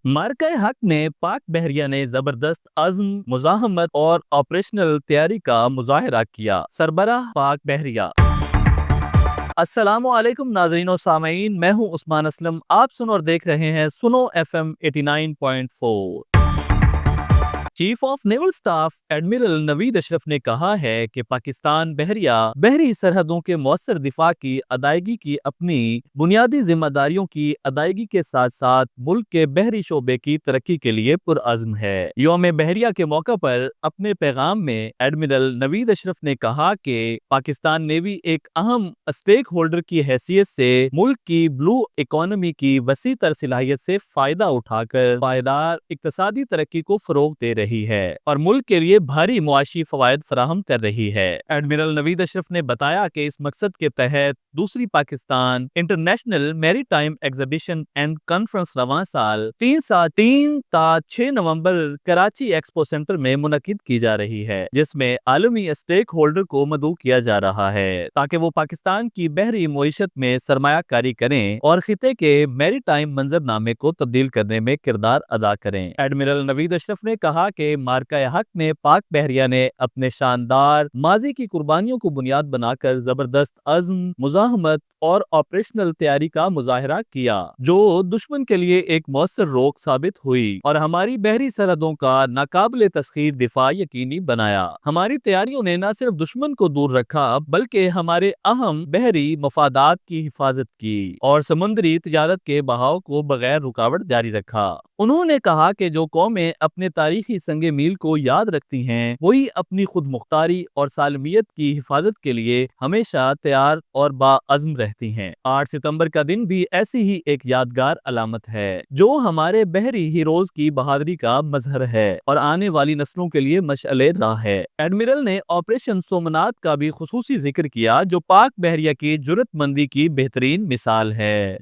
मार्का हक में पाक बहरिया ने जबरदस्त अज़्म, मुज़ाहमत और ऑपरेशनल तैयारी का मुजाहरा किया। सरबराह पाक बहरिया। अस्सलामुअलैकुम नाज़रीन और सामईन, मैं हूं उस्मान असलम। आप सुन और देख रहे हैं सुनो FM 89.4। Chief of naval staff admiral Naveed Ashraf ने कहा है कि पाकिस्तान बहरिया बहरी सरहदों के मौसर दिफा की अदायगी की अपनी बुनियादी जिम्मेदारियों की अदायगी के साथ साथ मुल्क के बहरी शोबे की तरक्की के लिए पुरअज़्म है। यौम बहरिया के मौका पर अपने पैगाम में एडमिरल नवीद अशरफ ने कहा कि पाकिस्तान नेवी एक अहम स्टेक होल्डर की हैसियत से मुल्क की ब्लू इकोनॉमी की वसी तर सलाहियत से फायदा उठाकर पायदार इक्तसादी तरक्की को फरोग दे रही है और मुल्क के लिए भारी मुआशी फवायद फराहम कर रही है। एडमिरल नवीद अशरफ ने बताया कि इस मकसद के तहत दूसरी Pakistan international maritime exhibition and conference रवां साल 3 ता 6 नवंबर कराची एक्सपो सेंटर में मुनकिद की जा रही है, जिसमें आलमी स्टेक होल्डर को मदऊ किया जा रहा है ताकि वो पाकिस्तान की बहरी मईशत में सरमायाकारी करें और खिते के मैरीटाइम मंजरनामे को तब्दील करने में किरदार अदा करें। एडमिरल नवीद अशरफ ने कहा कि मार्का हक में पाक बहरिया ने अपने शानदार माजी की कुर्बानियों को बुनियाद बनाकर जबरदस्त अज़्म, मुज़ाहमत और ऑपरेशनल तैयारी का मुजाहरा किया, जो दुश्मन के लिए एक मौसर रोक साबित हुई और हमारी बहरी सरहदों का नाकाबिले तस्खीर दिफा यकीनी बनाया। हमारी तैयारियों ने न सिर्फ दुश्मन को दूर रखा बल्कि हमारे अहम बहरी मफादात की हिफाजत की और समुद्री तिजारत के बहाव को बगैर रुकावट जारी रखा। उन्होंने कहा कि जो कौमें अपने तारीखी संगे मील को याद रखती हैं वही अपनी खुद मुख्तारी और सालमियत की हिफाजत के लिए हमेशा तैयार और बाअज़्म रहती हैं। 8 सितंबर का दिन भी ऐसी ही एक यादगार अलामत है जो हमारे बहरी हीरोज की बहादुरी का मजहर है और आने वाली नस्लों के लिए मशअले राह है। एडमिरल ने ऑपरेशन सोमनाथ का भी खुसूसी जिक्र किया, जो पाक बहरिया की जुर्रतमंदी की बेहतरीन मिसाल है।